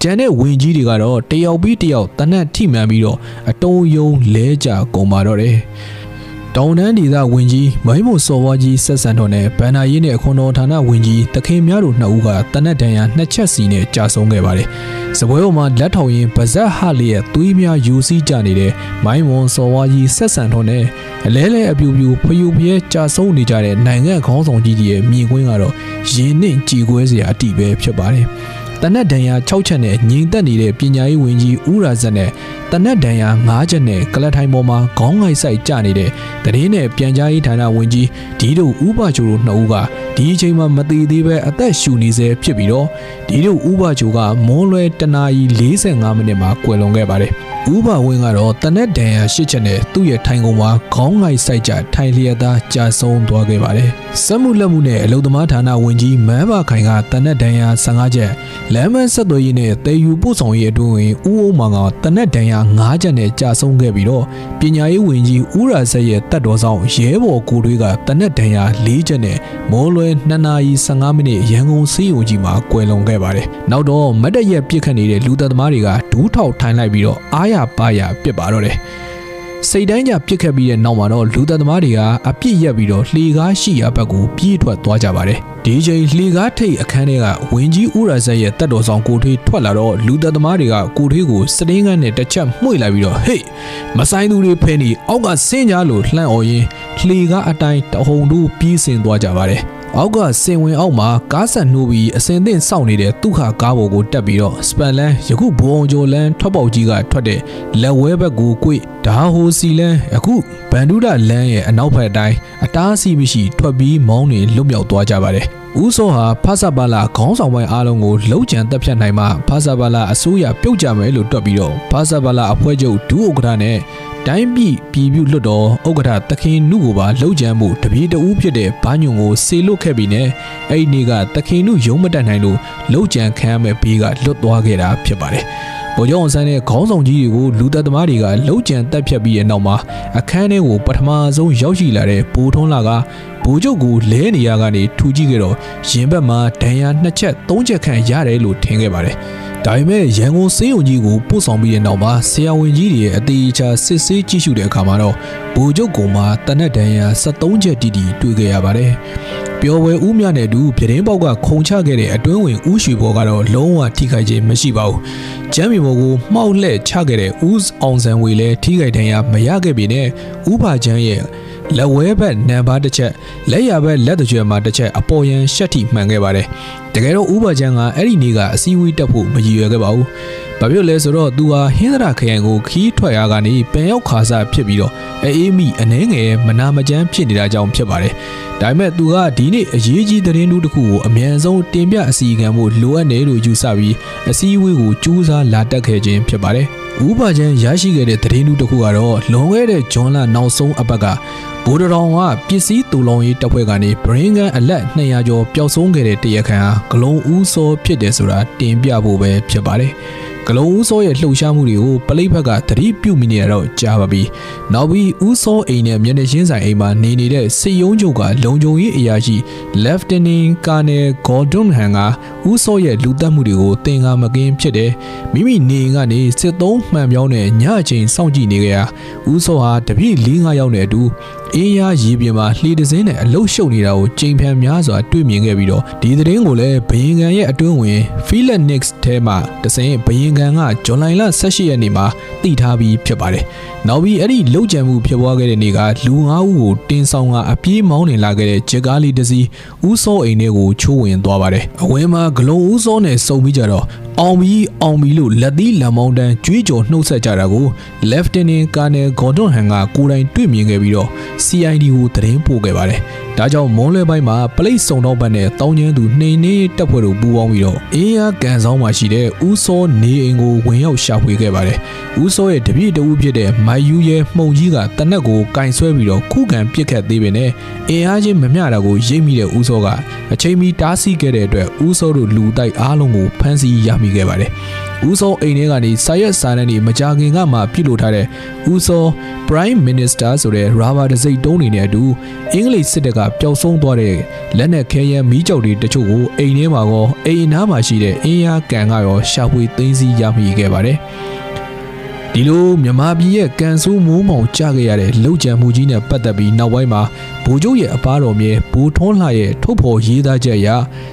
ကျန်တဲ့ဝင်ကြီးတွေကတော့တယောက်ပြီးတယောက်တနက်ထိမှန်ပြီးတော့အတုံးယုံလဲကြကုန်ပါတော့တယ်တောင်တန်းဒေသဝင်ကြီးမိုင်းမို့စော်ဝါကြီးဆက်ဆံတော်နဲ့ဗန်နာရေးနဲ့အခွန်တော်ဌာနဝင်ကြီးတခင်များတို့နှစ်ဦးကတနက်တန်ရနှစ်ချက်စီနဲ့ကြာဆုံးခဲ့ပါတယ်။စပွဲပေါ်မှာလက်ထောင်ရင်ပါဇက်ဟလျက်သွေးများယူစီးကြနေတဲ့မိုင်းမွန်စော်ဝါကြီးဆက်ဆံတော်နဲ့အလဲလဲအပြူပြူဖျူဖျဲကြာဆုံးနေကြတဲ့နိုင်ငံခေါင်းဆောင်ကြီးတွေရဲ့မြင်ကွင်းကတော့ရင်နှင့်ကြည်ကွဲစရာအတိပဲဖြစ်ပါတယ်။တနက်ဒဏ်ရာ6ချက်နဲ့ငြိမ်သက်နေတဲ့ပညာရေးဝန်ကြီးဦးရာဇတ်နဲ့တနက်ဒဏ်ရာ9ချက်နဲ့ကလတ်ထိုင်ပေါ်မှာခေါင်းငိုက်ဆိုင်ကျနေတဲ့တရင်နဲ့ပြန်ကြားရေးဌာနဝန်ကြီးဒီတို့ဥပချိုတို့နှစ်ဦးကဒီအချိန်မှာမသေးသေးပဲအသက်ရှူနေစေဖြစ်ပြီးတော့ဒီတို့ဥပချိုကမွန်းလွဲတနာရီ45မိနစ်မှာကွယ်လွန်ခဲ့ပါတယ်ဥပဝင်းကတော့တနက်ဒဏ်ရာ8ချက်နဲ့သူ့ရဲ့ထိုင်ကုန်မှာခေါင်းငိုက်ဆိုင်ကျထိုင်လျက်သားကြာဆုံးသွားခဲ့ပါတယ်စက်မှုလက်မှုနဲ့အလုံသမားဌာနဝန်ကြီးမန်းဘာခိုင်ကတနက်ဒဏ်ရာ15ချက်လမ်းမဆက်သွယ်ရေးနဲ့တေယူပို့ဆောင်ရေးအတွင်းဝင်ဦးအောင်မောင်ကတနက်ဒဏ်ရာ9ချက်နဲ့ကြာဆုံးခဲ့ပြီးတော့ပညာရေးဝန်ကြီးဦးရာဇက်ရဲ့တပ်တော်ဆောင်ရဲဘော်ကိုတွေကတနက်ဒဏ်ရာ4ချက်နဲ့မိုးလွယ်2နာရီ15မိနစ်ရန်ကုန်စီးရုံကြီးမှာကွယ်လွန်ခဲ့ပါတယ်နောက်တော့မတ်တရက်ပြစ်ခတ်နေတဲ့လူသက်သမားတွေကဒူးထောက်ထိုင်လိုက်ပြီးတော့အားရပါရပြစ်ပါတော့တယ်စိတ်တိုင်းကြပြစ်ခတ်ပြီးတဲ့နောက်မှာတော့လူသက်သမားတွေကအပြစ်ရက်ပြီးတော့လှေကားရှိရာဘက်ကိုပြေးထွက်သွားကြပါတယ်ဒီချိန်လှေကားထိပ်အခန်းထဲကဝင်းကြီးဦးရာဇက်ရဲ့တပ်တော်ဆောင်ကိုထွေးထွက်လာတော့လူသက်သမားတွေကကိုထွေးကိုစတင်းကန်းနဲ့တစ်ချက်မှွေလိုက်ပြီးတော့ဟေးမဆိုင်သူတွေဖဲနေအောက်ကဆင်းကြလို့လှမ်းអော်ရင်းလှေကားအတိုင်းတဟုန်တို့ပြေးဆင်းသွားကြပါတယ်အောက်ကစင်ဝင်အောက်မှာကားဆက်နှိုးပြီးအစင်သင့်စောင့်နေတဲ့သူခကားပေါ်ကိုတက်ပြီးတော့စပန်လန်းယခုဘုံကျော်လန်းထွက်ပေါက်ကြီးကထွက်တဲ့လက်ဝဲဘက်ကိုကွေ့ဒါဟိုစီလန်းအခုဗန်ဒူဒလန်းရဲ့အနောက်ဘက်အတိုင်းအတားအဆီးမရှိထွက်ပြီးမောင်းနေလွတ်မြောက်သွားကြပါတယ်ဦးစောဟာဖဆပါလာခေါင်းဆောင်ပိုင်းအားလုံးကိုလှုပ်ကြံတက်ဖြတ်နိုင်မှဖဆပါလာအစိုးရပြုတ်ကြမယ်လို့တွက်ပြီးတော့ဖဆပါလာအဖွဲ့ချုပ်ဒုဥက္ကဋ္ဌနဲ့တိုင်းပြည်ပြုလွတ်တော်ဥက္ကဋ္ဌတခင်နုကိုပါလှုပ်ကြံမှုတပြေတဦးဖြစ်တဲ့ဘာညွန်ကိုစေလွတ်ခဲ့ပြီးနဲ့အဲ့ဒီနေ့ကတခင်နုရုံးမတက်နိုင်လို့လှုပ်ကြံခံရမဲ့ဘေးကလွတ်သွားခဲ့တာဖြစ်ပါတယ်ဗိုလ်ချုပ်အောင်ဆန်းနဲ့ခေါင်းဆောင်ကြီးတွေကိုလူသက်သမားတွေကလှုပ်ကြံတက်ဖြတ်ပြီးတဲ့နောက်မှာအခန်းထဲကိုပထမဆုံးရောက်ရှိလာတဲ့ဘိုးထွန်းလာကဗိုလ်ချုပ်ကိုလဲနေရကနေထူကြည့်ခဲ့တော့ရင်ဘက်မှာဒဏ်ရာ2ချက်3ချက်ခန့်ရတယ်လို့ထင်ခဲ့ပါတယ်ဒါပေမဲ့ရန်ကုန်စေယုံကြီးကိုပို့ဆောင်ပြီးတဲ့နောက်မှာဆရာဝန်ကြီးတွေရဲ့အသေးချာစစ်ဆေးကြည့်ရှုတဲ့အခါမှာတော့ဗိုလ်ချုပ်ကောင်မှာတနက်ဒဏ်ရာ73ချက်တီတီတွေ့ခဲ့ရပါတယ်ပျော်ဝဲဦးမြနဲ့တူပြတင်းပေါက်ကခုံချခဲ့တဲ့အတွင်းဝင်ဦးရွှေဘော်ကတော့လုံးဝထိခိုက်ခြင်းမရှိပါဘူးကျမ်းမြေပေါ်ကိုမှောက်လှဲ့ချခဲ့တဲ့ဦးအောင်စံဝေလည်းထိခိုက်ဒဏ်ရာမရခဲ့ပေနဲ့ဦးဖာချမ်းရဲ့လက်ဝဲဘက်နံပါတ်တစ်ချက်လက်ရဘက်လက်တကြွယ်မှာတစ်ချက်အပေါ်ယံရှက်ထိမှန်ခဲ့ပါတယ်တကယ်တော့ဦးဖာချမ်းကအဲ့ဒီနေ့ကအစည်းအဝေးတက်ဖို့မရည်ရွယ်ခဲ့ပါဘူးဘာဖြစ်လဲဆိုတော့သူဟာဟင်းသရခရိုင်ကိုခီးထွက်ရာကနေပင်ရောက်ခါစားဖြစ်ပြီးတော့အေးမိအနှဲငယ်မနာမကျန်းဖြစ်နေတာကြောင့်ဖြစ်ပါတယ်ဒါပေမဲ့သူကဒီနေ့အရေးကြီးသတင်းတူးတစ်ခုကိုအမြန်ဆုံးတင်ပြအစီအကံဖို့လိုအပ်တယ်လို့ယူဆပြီးအစည်းအဝေးကိုကြိုးစားလာတက်ခဲ့ခြင်းဖြစ်ပါတယ်ဥပချမ်းရရှိခဲ့တဲ့သတင်းတူးတစ်ခုကတော့လွန်ခဲ့တဲ့ဂျွန်လနောက်ဆုံးအပတ်ကဘိုးတော်ကပစ္စည်းတူလောင်ရေးတပ်ဖွဲ့ကနေဘရင်းကန်အလက်200ကျော်ပျောက်ဆုံးခဲ့တဲ့တရက်ခါဂလုံဦးစောဖြစ်တယ်ဆိုတာတင်ပြဖို့ပဲဖြစ်ပါတယ်ဂလုံဦးစောရဲ့လှုပ်ရှားမှုတွေကိုပလိတ်ဘက်ကသတိပြုမိနေရတော့ကြားပါပြီ။နောက်ပြီးဦးစောအိမ်နဲ့မျက်နှာချင်းဆိုင်အိမ်မှာနေနေတဲ့စစ်ရုံးချုပ်ကလုံခြုံရေးအရာရှိ Lieutenant Colonel Gordon Han ကဦးစောရဲ့လူတက်မှုတွေကိုသင်္ကာမကင်းဖြစ်တယ်။မိမိနေကနေစစ်သုံးမှန်ပြောင်းနဲ့ညအချိန်စောင့်ကြည့်နေကြရဦးစောဟာတပြည့်4-5ယောက်နဲ့အတူအေးရရေပြင်မှာလှေတစင်းနဲ့အလုတ်ရှုပ်နေတာကိုကြိမ်ဖန်များစွာတွေ့မြင်ခဲ့ပြီးတော့ဒီသတင်းကိုလည်းဘယင်ကန်ရဲ့အတွင်းဝင် Felix ထဲမှာတစင်းဘယင်ကန်ကဇွန်လ18ရက်နေ့မှာတည်ထားပြီးဖြစ်ပါတယ်။နောက်ပြီးအဲ့ဒီလှုပ်ကြံမှုဖြစ်ပွားခဲ့တဲ့နေ့ကလူ9ဦးကိုတင်ဆောင်ကအပြေးမောင်းနေလာခဲ့တဲ့ဂျက်ကားလေးတစ်စီးဦးစောအိမ်ထဲကိုချိုးဝင်သွားပါတယ်။အဝင်းမှာဂလုံဦးစောနဲ့စုံပြီးကြတော့အောင်ပြီးလို့လက်သီးလံမောင်းတန်းကြွေးကြော်နှုတ်ဆက်ကြတာကို Lieutenant Colonel Gordon Han ကကိုယ်တိုင်တွေ့မြင်ခဲ့ပြီးတော့ CID ကိုသတင်းပို့ခဲ့ပါတယ်။ဒါကြောင့်မွန်းလွဲပိုင်းမှာပလိတ်စုံတော့ဘက်နဲ့တောင်းကျန်းသူနှိမ်နှင်းတပ်ဖွဲ့တို့ပူးပေါင်းပြီးတော့အေးရကန်ဆောင်မှာရှိတဲ့ဦးစောနေအိမ်ကိုဝင်ရောက်ရှာဖွေခဲ့ပါတယ်။ဦးစောရဲ့တပည့်တဦးဖြစ်တဲ့မိုင်ယူရဲ့မှုံကြီးကတနက်ကိုကင်ဆွဲပြီးတော့ခုခံပစ်ခတ်သေးပေနဲ့အင်အားချင်းမမျှတာကိုရိပ်မိတဲ့ဦးစောကအချိန်မီတားဆီးခဲ့တဲ့အတွက်ဦးစောတို့လူတိုက်အားလုံးကိုဖမ်းဆီးရမိခဲ့ပါတယ်။ ဦးစောအိမ်ထဲကနေစာရွက်စာတမ်းတွေမကြာခင်ကမှပြုလုပ်ထားတဲ့ဦးစော Prime Minister ဆိုတဲ့ရာဘာတစိမ့်တုံးတွေနဲ့အတူအင်္ဂလိပ်စစ်တပ်ကပျောက်ဆုံးသွားတဲ့လက်နက်ခဲယမ်းမီးကျောက်တွေတချို့ကိုအိမ်ထဲမှာကောအိမ်အနားမှာရှိတဲ့အင်းယားကန်ကရောရှာဖွေသိမ်းဆည်းရမိခဲ့ပါတယ်ဒီလိုမြန်မာပြည်ရဲ့ကန်ဆိုးမိုးမောင်ကျခဲ့ရတဲ့လှုပ်ကြံမှုကြီးနဲ့ပတ်သက်ပြီးနောက်ပိုင်းမှာဗိုလ်ချုပ်ရဲ့အပါတော်မြဲဘိုးထွန်းလှရဲ့ထုတ်ဖော်ရေးသားချက်အရ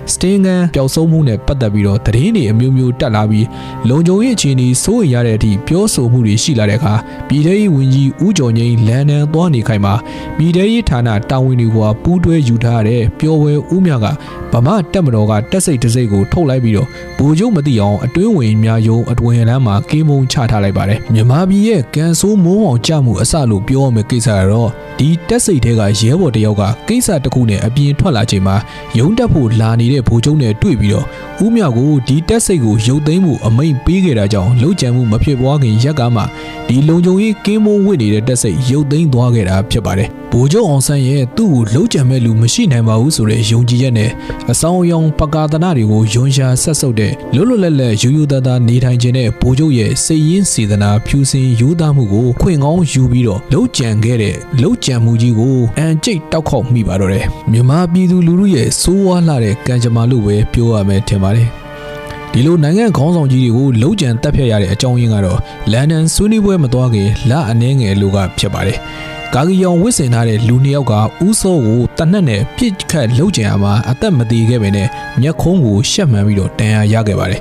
စတင်းကန်ပျောက်ဆုံးမှုနဲ့ပတ်သက်ပြီးတော့သတင်းတွေအမျိုးမျိုးတက်လာပြီးလုံခြုံရေးအခြေအနေစိုးရိမ်ရတဲ့အထိပြောဆိုမှုတွေရှိလာတဲ့အခါပြည်ထောင်ရေးဝန်ကြီးဦးကျော်ငိမ့်လန်ဒန်သွားနေခိုင်မှာပြည်ထောင်ရေးဌာနတာဝန်တွေကပူးတွဲယူထားတဲ့ပျော်ဝဲဦးမြကဗမာတက်မတော်ကတက်စိတ်တစိတ်ကိုထုတ်လိုက်ပြီးတော့ဗိုလ်ချုပ်မသိအောင်အတွင်းဝင်များယုံအတွင်လမ်းမှာကင်းမုံချထားလိုက်ပါတယ်မြန်မာပြည်ရဲ့ကန်ဆိုးမိုးအောင်ကြမှုအစလို့ပြောရမယ့်ကိစ္စကတော့ဒီတက်စိတ်တွေကရဲဘော်တယောက်ကကိစ္စတစ်ခုနဲ့အပြင်ထွက်လာချိန်မှာရုံးတက်ဖို့လာနေတဲ့ဗိုလ်ချုပ်နဲ့တွေ့ပြီးတော့ဦးမြကိုဒီတက်စိတ်ကိုရုပ်သိမ်းမှုအမိန့်ပေးခဲ့တာကြောင့်လှုပ်ကြံမှုမဖြစ်ပွားခင်ရက်ကမှဒီလုံခြုံရေးကင်းမုံဝစ်နေတဲ့တက်စိတ်ရုပ်သိမ်းသွားခဲ့တာဖြစ်ပါတယ်ဗိုလ်ချုပ်အောင်ဆန်းရဲ့သူ့ကိုလှုပ်ကြံမဲ့လူမရှိနိုင်ပါဘူးဆိုတဲ့ယုံကြည်ချက်နဲ့အဆောင်အယောင်ပကာသနာတွေကိုယွန်ရှာဆက်ဆုပ်တဲ့လွတ်လွတ်လပ်လပ်ယူသားသားနေထိုင်ခြင်းနဲ့ဗိုလ်ချုပ်ရဲ့စိတ်ရင်းစေတနာဖြူစင်ယူသားမှုကိုခွင့်ကောင်းယူပြီးတော့လှုပ်ကြံခဲ့တဲ့လှုပ်ကြံမှုကြီးကိုအန်ကျိတ်တောက်ခေါက်မိပါတော့တယ်မြန်မာပြည်သူလူထုရဲ့စိုးဝါးလာတဲ့ကံကြမ္မာလို့ပဲပြောရမယ်ထင်ပါတယ်ဒီလိုနိုင်ငံခေါင်းဆောင်ကြီးတွေကိုလှုပ်ကြံတက်ဖြတ်ရတဲ့အကြောင်းရင်းကတော့လန်ဒန်ဆွေးနွေးပွဲမသွားခင်လအနှဲငယ်လိုကဖြစ်ပါတယ်ကာဂီယောင်ဝစ်စင်ထားတဲ့လူနှစ်ယောက်ကဦးစောကိုတနက်နဲ့ပြစ်ခတ်လှုပ်ကြံရမှာအသက်မသေးခဲ့ပဲနဲ့မျက်ခုံးကိုရှက်မှန်ပြီးတော့တန်ရာရခဲ့ပါတယ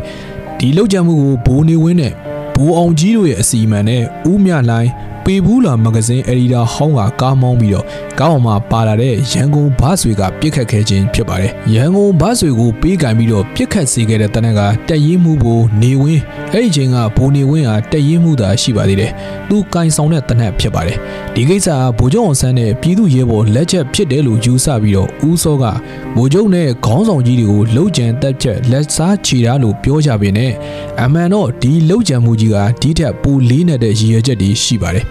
်ဒီလှုပ်ကြံမှုကိုဘိုးနေဝင်းနဲ့ဘိုးအောင်ကြီးတို့ရဲ့အစီအမံနဲ့ဦးမြလိုင်းပေဘူးလာမဂဇင်းအက်ဒီတာဟောင်းကကားမောင်းပြီးတော့ကားပေါ်မှာပါလာတဲ့ရန်ကုန်ဘားဆွေကပြစ်ခတ်ခဲ့ခြင်းဖြစ်ပါတယ်ရန်ကုန်ဘားဆွေကိုပေးကင်ပြီးတော့ပြစ်ခတ်စေခဲ့တဲ့တနက်ကတက်ရင်မှုဘိုးနေဝင်းအဲ့ဒီချိန်ကဘိုးနေဝင်းဟာတက်ရင်မှုသာရှိပါသေးတယ်သူကင်ဆောင်တဲ့တနက်ဖြစ်ပါတယ်ဒီကိစ္စကဗိုလ်ချုပ်အောင်ဆန်းနဲ့ပြည်သူရဲဘော်လက်ချက်ဖြစ်တယ်လို့ယူဆပြီးတော့ဦးစောကဗိုလ်ချုပ်နဲ့ခေါင်းဆောင်ကြီးတွေကိုလှုပ်ကြံတက်ချက်လက်စားချီတာလို့ပြောကြပေနဲ့အမှန်တော့ဒီလှုပ်ကြံမှုကြီးကဒီထက်ပိုလေးနေတဲ့ရည်ရွယ်ချက်တွေရှိပါတယ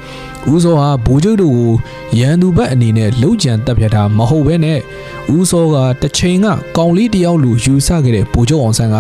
်ဦးစောဟာဗိုလ်ချုပ်တို့ကိုရန်သူဘက်အနေနဲ့လှုပ်ကြံတက်ဖြတ်တာမဟုတ်ဘဲနဲ့ဦးစောကတချိန်ကကောင်လေးတယောက်လူယူဆခဲ့တဲ့ဗိုလ်ချုပ်အောင်ဆန်းက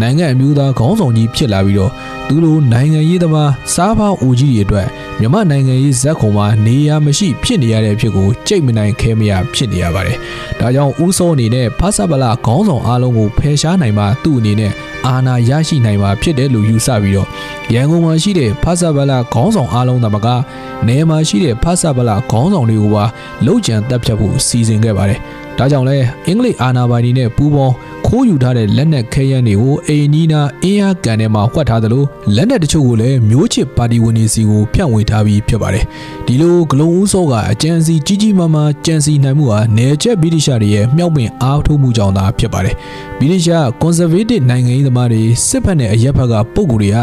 နိုင်ငံအမျိုးသားခေါင်းဆောင်ကြီးဖြစ်လာပြီးတော့သူတို့နိုင်ငံရေးသမားစားဖောက်ဦးကြီးတွေအတွက်မြန်မာနိုင်ငံရေးဇက်ခုံမှာနေရာမရှိဖြစ်နေရတဲ့အဖြစ်ကိုကြိတ်မနိုင်ခဲမရဖြစ်နေရပါတယ်။ဒါကြောင့်ဦးစောအနေနဲ့ဖဆပလခေါင်းဆောင်အားလုံးကိုဖယ်ရှားနိုင်မှသူ့အနေနဲ့အာဏာရရှိနိုင်မှာဖြစ်တယ်လို့ယူဆပြီးတော့ရန်ကုန်မှာရှိတဲ့ဖဆပလခေါင်းဆောင်အားလုံးသမကနေမှာရှိတဲ့ဖဆပလခေါင်းဆောင်တွေကိုပါလှုပ်ကြံတက်ဖြတ်ဖို့စီစဉ်ခဲ့ပါတယ်။ဒါကြောင့်လဲအင်္ဂလိပ်အာဏာပိုင်တွေနဲ့ပူးပေါင်းခိုးယူထားတဲ့လက်နက်ခဲယမ်းတွေကိုအိမ်နီးနားအင်းယားကန်ထဲမှာဝှက်ထားသလိုလက်နက်တချို့ကိုလည်းမျိုးချစ်ပါတီဝင်တွေစီကိုဖြန့်ဝေထားပြီးဖြစ်ပါတယ်။ဒီလိုဂလုံဦးစောကအကြံစီကြီးကြီးမားမားကြံစီနိုင်မှုဟာနယ်ချက်ဗြိတိရှတွေရဲ့မြောက်ပင်အားထုတ်မှုကြောင့်သာဖြစ်ပါတယ်။ဗြိတိရှကွန်ဆာဗေးတစ်နိုင်ငံရေးသမားတွေစစ်ဖက်နဲ့အရက်ဖက်ကပုဂ္ဂိုလ်တွေဟ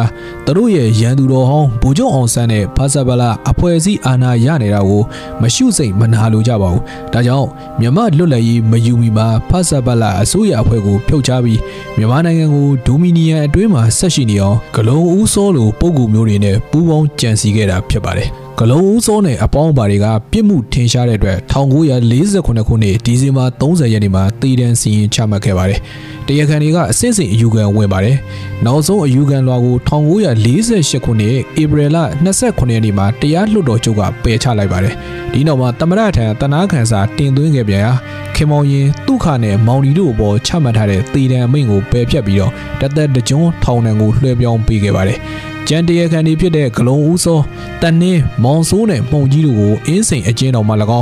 ာသူတို့ရဲ့ရန်သူတော်ဟောင်းဗိုလ်ချုပ်အောင်ဆန်းနဲ့ဖဆပလအဖွဲ့အစည်းအာဏာရနေတာကိုမရှုစိတ်မနာလိုကြပါဘူး။ဒါကြောင့်မြန်မာလွတ်လပ်ရေးမယူမီမှာဖဆပလအစိုးရအဖွဲ့ကိုဖြုတ်ချပြီးမြန်မာနိုင်ငံကိုဒိုမီနီယံအတွင်းမှာဆက်ရှိနေအောင်ဂလုံဦးစောလိုပုဂ္ဂိုလ်မျိုးတွေနဲ့ပူးပေါင်းကြံစည်ခဲ့တာဖြစ်ပါတယ်။ဂလုံဦးစောနဲ့အပေါင်းအပါတွေကပြစ်မှုထင်ရှားတဲ့အတွက်1948ခုနှစ်ဒီဇင်ဘာ30ရက်နေ့မှာတည်တံစီရင်ချမှတ်ခဲ့ပါတယ်။တရားခံတွေကအစစ်စင်အယူခံဝင်ပါတယ်။နောက်ဆုံးအယူခံလွှာကို1948ခုနှစ်ဧပြီလ29ရက်နေ့မှာတရားလွှတ်တော်ချုပ်ကပယ်ချလိုက်ပါတယ်။ဒီနောက်မှာသမ္မတထံတနာခံစာတင်သွင်းခဲ့ပြန်ရာခင်မောင်ရင်ဒုက္ခနဲ့မောင်လီတို့အပေါ်ချမှတ်ထားတဲ့တည်တံအမိန့်ကိုပယ်ဖျက်ပြီးတော့တသက်တကြွထောင်ဒဏ်ကိုလွှဲပြောင်းပေးခဲ့ပါတယ်။ကျန်တရားခံတွေဖြစ်တဲ့ဂလုံဦးစောတန်နှင်းမောင်စိုးနဲ့မှုံကြီးတို့ကိုအင်းစိန်အကျဉ်းတော်မှာ၎င်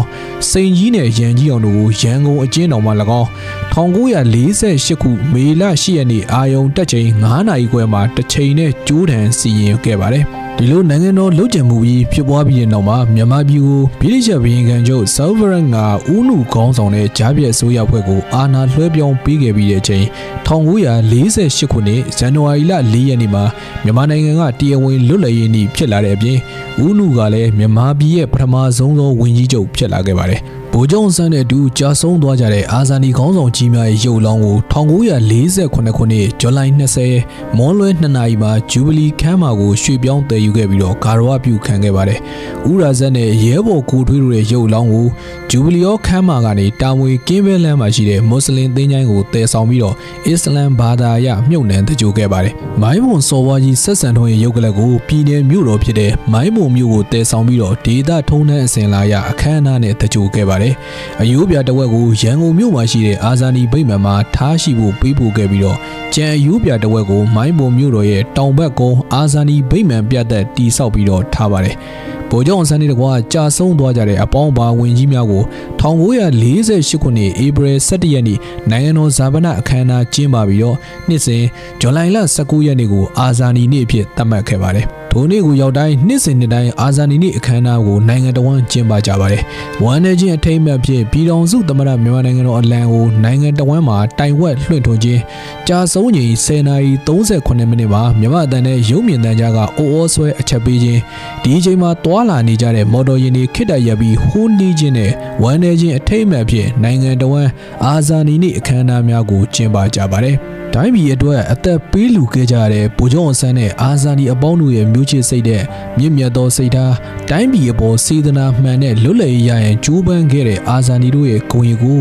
းစိန်ကြီးနဲ့ရန်ကြီးအောင်တို့ကိုရန်ကုန်အကျဉ်းတော်မှာ၎င်း1948ခုမေလ10ရက်နေ့အာယုံတက်ချိန်9နာရီခွဲမှာတစ်ချိန်နဲ့ကျိုးတံစီရင်ခဲ့ပါတယ်ဒီလိုနိုင်ငံတော်လှုပ်ကြံမှုကြီးဖြစ်ပွားပြီးတဲ့နောက်မှာမြန်မာပြည်ကိုဗြိတိရှဘီယင်ခံချုပ်ဆာဗရန်ကဦးနုခေါင်းဆောင်တဲ့ဂျားပြက်အစိုးရဖွဲ့ကိုအာဏာလွှဲပြောင်းပေးခဲ့ပြီးတဲ့အချိန်1948ခုနှစ်ဇန်နဝါရီလ4ရက်နေ့မှာမြန်မာနိုင်ငံကတရားဝင်လွတ်လပ်ရေးနေ့ဖြစ်လာတဲ့အပြင်ဦးနုကလည်းမြန်မာပြည်ရဲ့ပထမဆုံးသောဝန်ကြီးချုပ်ဖြစ်လာခဲ့ပါတယ် ဗိုလ်ချုပ်ဆန်းတဲ့တူကြာဆုံးသွားကြတဲ့အာဇာနည်ခေါင်းဆောင်ကြီးများရဲ့ရုပ်လောင်းကို1948ခုနှစ်ဇူလိုင်20မွန်းလွဲ2နာရီမှာဂျူဘလီခန်းမှာကိုရွှေ့ပြောင်းတည်ယူခဲ့ပြီးတော့ဂါရဝပြုခံခဲ့ပါတယ်။ဥရာဇတ်နဲ့ရဲဘော်ကိုထွေးတို့ရဲ့ရုပ်လောင်းကိုဂျူဘလီခန်းမှာကနေတာမွေကင်းဘဲလမ်းမှာရှိတဲ့မွတ်စလင်သင်းချိုင်းကိုတည်ဆောင်ပြီးတော့အစ္စလမ်ဘာသာအရမြုပ်နှံတကြိုခဲ့ပါတယ်။မိုင်းဘုံစော်ဘွားကြီးဆက်ဆံထွန်းရဲ့ရုပ်ကလပ်ကိုပြည်내မြို့တော်ဖြစ်တဲ့မိုင်းဘုံမြို့ကိုတည်ဆောင်ပြီးတော့ဒေသထုံးတမ်းအစဉ်လာရအခမ်းအနားနဲ့တကြိုခဲ့ပါတယ်။အယိုးပြတဝက်ကိုရန်ကုန်မြို့မှာရှိတဲ့အာဇာနည်ဗိမာန်မှာထားရှိဖို့ပေးပို့ခဲ့ပြီးတော့ကျန်အယိုးပြတဝက်ကိုမိုင်းဘုံမြို့တော်ရဲ့တောင်ဘက်ကုန်းအာဇာနည်ဗိမာန်ပြတ်သက်တီဆောက်ပြီးတော့ထားပါတယ်။ဗိုလ်ချုပ်အောင်ဆန်းတဲ့ကွာကြာဆုံးသွားကြတဲ့အပေါင်းပါဝင်ကြီးများကို1948ခုနှစ်ဧပြီ17ရက်နေ့နိုင်ငံတော်ဇာပနအခမ်းအနားကျင်းပပြီးတော့နှစ်စဉ်ဇူလိုင်လ19ရက်နေ့ကိုအာဇာနည်နေ့အဖြစ်သတ်မှတ်ခဲ့ပါတယ်။ထိုနေ့ကိုရောက်တိုင်းနှစ်စဉ်နှစ်တိုင်းအာဇာနည်နေ့အခမ်းအနားကိုနိုင်ငံတော်ဝန်ကျင်းပကြပါတယ်။ဝန်내ချင်းအထိမ်းအမှတ်ဖြစ်ပြည်ထောင်စုသမ္မတမြန်မာနိုင်ငံတော်အလံကိုနိုင်ငံတော်ဝန်မှာတိုင်ဝက်လွှင့်ထွန်းခြင်းကြာဆုံးချိန်10:38မိနစ်မှာမြန်မာအသံနဲ့ရုပ်မြင်သံကြားကအိုးဆွဲအချက်ပေးခြင်းဒီအချိန်မှာတွာလာနေကြတဲ့မော်တော်ယာဉ်တွေခိတ္တရပ်ပြီးဟိုးနီးခြင်းနဲ့ဝန်내ချင်းအထိမ်းအမှတ်ဖြစ်နိုင်ငံတော်ဝန်အာဇာနည်နေ့အခမ်းအနားများကိုကျင်းပကြပါတယ်။တိုင်းပြည်အတွက်အသက်ပေးလူခဲ့ကြတဲ့ဗိုလ်ချုပ်အောင်ဆန်းနဲ့အာဇာနည်အပေါင်းတို့ရဲ့မျိုးချစ်စိတ်တဲ့မြင့်မြတ်သောစိတ်ထားတိုင်းပြည်အပေါ်စေတနာမှန်တဲ့လွတ်လပ်ရေးရရင်ကြိုးပမ်းခဲ့တဲ့အာဇာနည်တို့ရဲ့ဂုဏ်ရည်ကို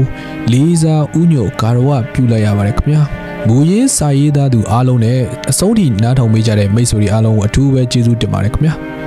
လေးစားဥညွတ်ဂါရဝပြုလိုက်ရပါတယ်ခင်ဗျာ။မူရင်းစာရေးသားသူအားလုံးနဲ့အဆုံးထိနားထောင်ပေးကြတဲ့မိတ်ဆွေတွေအားလုံးကိုအထူးပဲကျေးဇူးတင်ပါတယ်ခင်ဗျာ။